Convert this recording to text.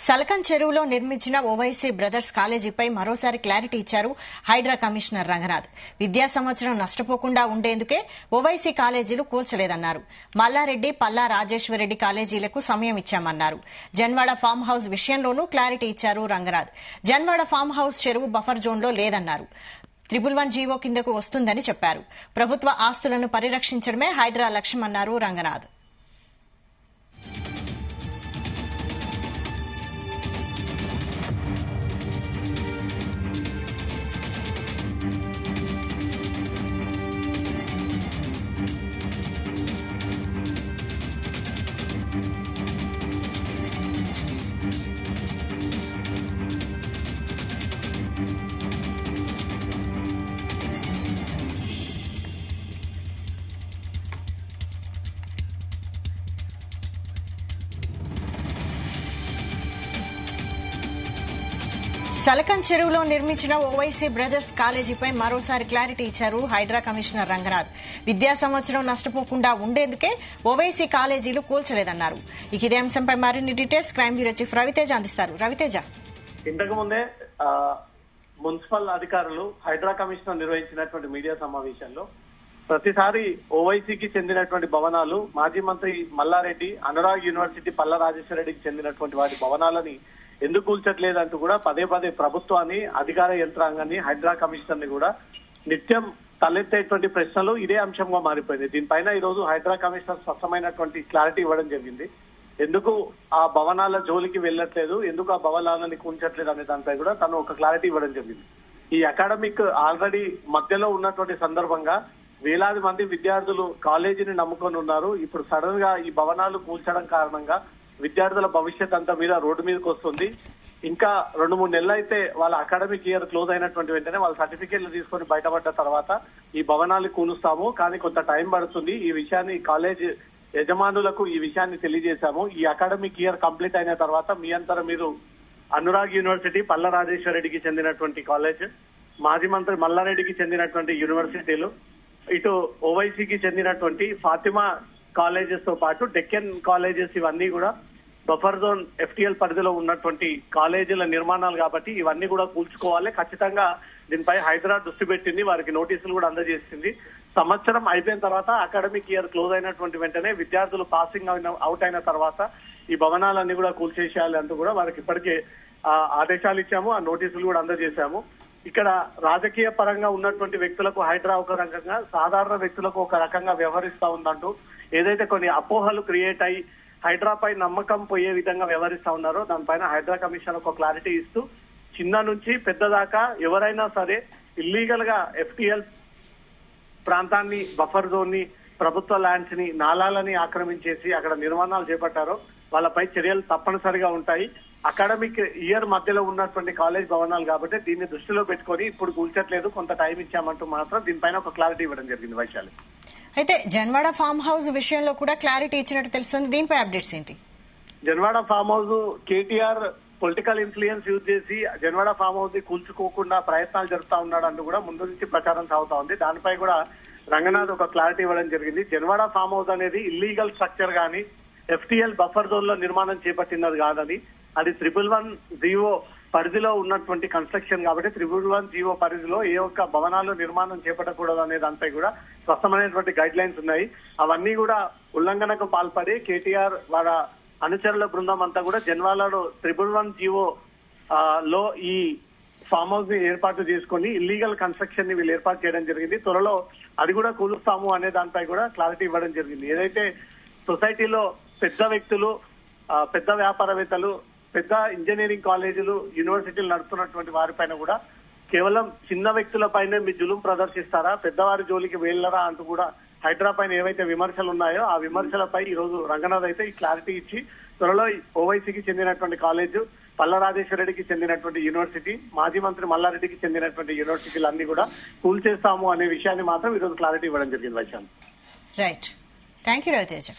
సలకన్ చెరువులో నిర్మించిన ఓవైసీ బ్రదర్స్ కాలేజీపై మరోసారి క్లారిటీ ఇచ్చారు హైడ్రా కమిషనర్ రంగనాథ్. విద్యా సంవత్సరం నష్టపోకుండా ఉండేందుకే ఓవైసీ కాలేజీలు కూల్చలేదన్నారు. మల్లారెడ్డి, పల్లా రాజేశ్వరరెడ్డి కాలేజీలకు సమయం ఇచ్చామన్నారు. జన్వాడ ఫామ్ హౌస్ విషయంలోనూ క్లారిటీ ఇచ్చారు రంగనాథ్. జన్వాడ ఫామ్ హౌస్ చెరువు బఫర్ జోన్లో లేదన్నారు. 111 జీవో కిందకు వస్తుందని చెప్పారు. ప్రభుత్వ ఆస్తులను పరిరక్షించడమే హైడ్రా లక్ష్యమన్నారు రంగనాథ్. సలకన్ చెరువులో నిర్మించిన ఓవైసీ బ్రదర్స్ కాలేజీపై మరోసారి క్లారిటీ ఇచ్చారు హైడ్రా కమిషనర్ రంగనాథ్. విద్యా సంవత్సరం నష్టపోకుండా ఉండేందుకే ఓవైసీ కాలేజీలు కూల్చలేదన్నారు. ఇదే అంశంపై మరిన్ని details crime bureau chief Raviteja అందిస్తారు. రవితేజ, ఇంతకు ముందే మున్సిపల్ అధికారులు హైడ్రా కమిషనర్ నిర్వహించినటువంటి మీడియా సమావేశంలో ప్రతిసారి ఓవైసీకి చెందినటువంటి భవనాలు మాజీ మంత్రి మల్లారెడ్డి, అనురాగ్ యూనివర్సిటీ పల్లా రాజేశ్వరరెడ్డికి చెందినటువంటి వాటి భవనాలని ఎందుకు కూల్చట్లేదంటూ కూడా పదే పదే ప్రభుత్వాన్ని, అధికార యంత్రాంగాన్ని, హైడ్రా కమిషనర్ ని కూడా నిత్యం తలెత్తేటువంటి ప్రశ్నలు ఇదే అంశంగా మారిపోయింది. దీనిపైన ఈ రోజు హైడ్రా కమిషనర్ స్పష్టమైనటువంటి క్లారిటీ ఇవ్వడం జరిగింది. ఎందుకు ఆ భవనాల జోలికి వెళ్లట్లేదు, ఎందుకు ఆ భవనాలని కూల్చట్లేదు అనే దానిపై కూడా తను ఒక క్లారిటీ ఇవ్వడం జరిగింది. ఈ అకాడమిక్ ఆల్రెడీ మధ్యలో ఉన్నటువంటి సందర్భంగా వేలాది మంది విద్యార్థులు కాలేజీని నమ్ముకొని ఉన్నారు. ఇప్పుడు సడన్ గా ఈ భవనాలు కూల్చడం కారణంగా విద్యార్థుల భవిష్యత్ అంతా మీద రోడ్డు మీదకి వస్తుంది. ఇంకా 2-3 నెలలు అయితే వాళ్ళ అకాడమిక్ ఇయర్ క్లోజ్ అయినటువంటి వెంటనే వాళ్ళ సర్టిఫికేట్లు తీసుకొని బయటపడ్డ తర్వాత ఈ భవనాలు కూలుస్తాము, కానీ కొంత టైం పడుతుంది. ఈ విషయాన్ని కాలేజ్ యజమానులకు ఈ విషయాన్ని తెలియజేశాము. ఈ అకాడమిక్ ఇయర్ కంప్లీట్ అయిన తర్వాత మీ అంతరం మీరు అనురాగ్ యూనివర్సిటీ పల్లా రాజేశ్వరరెడ్డికి చెందినటువంటి కాలేజ్, మాజీ మంత్రి మల్లారెడ్డికి చెందినటువంటి యూనివర్సిటీలు, ఇటు ఓవైసీకి చెందినటువంటి ఫాతిమా కాలేజెస్ తో పాటు డెక్కన్ కాలేజెస్, ఇవన్నీ కూడా బఫర్ జోన్ FTL పరిధిలో ఉన్నటువంటి కాలేజీల నిర్మాణాలు కాబట్టి ఇవన్నీ కూడా కూల్చుకోవాలి. ఖచ్చితంగా దీనిపై హైదరా దృష్టి పెట్టింది, వారికి నోటీసులు కూడా అందజేసింది. సంవత్సరం అయిపోయిన తర్వాత అకాడమిక్ ఇయర్ క్లోజ్ అయినటువంటి వెంటనే విద్యార్థులు పాసింగ్ అవుట్ అయిన తర్వాత ఈ భవనాలన్నీ కూడా కూల్చేసేయాలి అంటూ కూడా వారికి ఇప్పటికే ఆదేశాలు ఇచ్చాము, ఆ నోటీసులు కూడా అందజేశాము. ఇక్కడ రాజకీయ పరంగా ఉన్నటువంటి వ్యక్తులకు హైడ్రా ఒక రకంగా, సాధారణ వ్యక్తులకు ఒక రకంగా వ్యవహరిస్తా ఉందంటూ ఏదైతే కొన్ని అపోహలు క్రియేట్ అయ్యి హైడ్రాపై నమ్మకం పోయే విధంగా వ్యవహరిస్తా ఉన్నారో దానిపైన హైడ్రా కమిషన్ ఒక క్లారిటీ ఇస్తూ చిన్న నుంచి పెద్ద దాకా ఎవరైనా సరే ఇల్లీగల్ గా FTL ప్రాంతాన్ని, బఫర్ జోన్ ని, ప్రభుత్వ ల్యాండ్స్ ని, నాలాలని ఆక్రమించేసి అక్కడ నిర్మాణాలు చేపట్టారో వాళ్ళపై చర్యలు తప్పనిసరిగా ఉంటాయి. అకాడమిక్ ఇయర్ మధ్యలో ఉన్నటువంటి కాలేజ్ భవనాలు కాబట్టి దీన్ని దృష్టిలో పెట్టుకొని ఇప్పుడు కూల్చట్లేదు, కొంత టైం ఇచ్చామంటూ మాత్రం దీనిపైన ఒక క్లారిటీ ఇవ్వడం జరిగింది. వైశాలి, అయితే జన్వాడ ఫామ్ హౌస్ విషయంలో కూడా క్లారిటీ ఇచ్చినట్టు తెలుస్తుంది. దీనిపై అప్డేట్స్ ఏంటి? Janwada farm house KTR political influence use చేసి జన్వాడ ఫామ్ హౌస్ ని కూల్చుకోకుండా ప్రయత్నాలు జరుపుతా ఉన్నాడు అంటూ కూడా ముందు నుంచి ప్రచారం సాగుతా ఉంది. దానిపై కూడా రంగనాథ్ ఒక క్లారిటీ ఇవ్వడం జరిగింది. జన్వాడ ఫామ్ హౌస్ అనేది ఇల్లీగల్ స్ట్రక్చర్ గానీ FTL బఫర్ జోన్ లో నిర్మాణం చేపట్టినది కాదని, అది 111 జీవో పరిధిలో ఉన్నటువంటి కన్స్ట్రక్షన్ కాబట్టి 111 జీవో పరిధిలో ఏ ఒక్క భవనాలు నిర్మాణం చేపట్టకూడదు అనే దానిపై కూడా స్పష్టమైనటువంటి గైడ్ లైన్స్ ఉన్నాయి. అవన్నీ కూడా ఉల్లంఘనకు పాల్పడి కేటీఆర్ వాళ్ళ అనుచరుల బృందం అంతా కూడా జన్వాడలో 111 జీవో లో ఈ ఫామ్ హౌస్ ని ఏర్పాటు చేసుకుని ఇల్లీగల్ కన్స్ట్రక్షన్ ని వీళ్ళు ఏర్పాటు చేయడం జరిగింది. త్వరలో అది కూడా కూలుస్తాము అనే దానిపై కూడా క్లారిటీ ఇవ్వడం జరిగింది. ఏదైతే సొసైటీలో పెద్ద వ్యక్తులు, పెద్ద వ్యాపారవేత్తలు, పెద్ద ఇంజనీరింగ్ కాలేజీలు, యూనివర్సిటీలు నడుపుతున్నటువంటి వారిపైన కూడా కేవలం చిన్న వ్యక్తుల పైన మీ జులుం ప్రదర్శిస్తారా, పెద్దవారి జోలికి వెళ్ళరా అంటూ కూడా హైడ్రా పైన ఏవైతే విమర్శలు ఉన్నాయో ఆ విమర్శలపై ఈ రోజు రంగనాథ్ అయితే ఈ క్లారిటీ ఇచ్చి త్వరలో ఓవైసీకి చెందినటువంటి కాలేజు, పల్లా రాజేశ్వరరెడ్డికి చెందినటువంటి యూనివర్సిటీ, మాజీ మంత్రి మల్లారెడ్డికి చెందినటువంటి యూనివర్సిటీలన్నీ కూడా కూల్చేస్తాము అనే విషయాన్ని మాత్రం ఈ రోజు క్లారిటీ ఇవ్వడం జరిగింది. Vaishali, right, thank you Raviteja.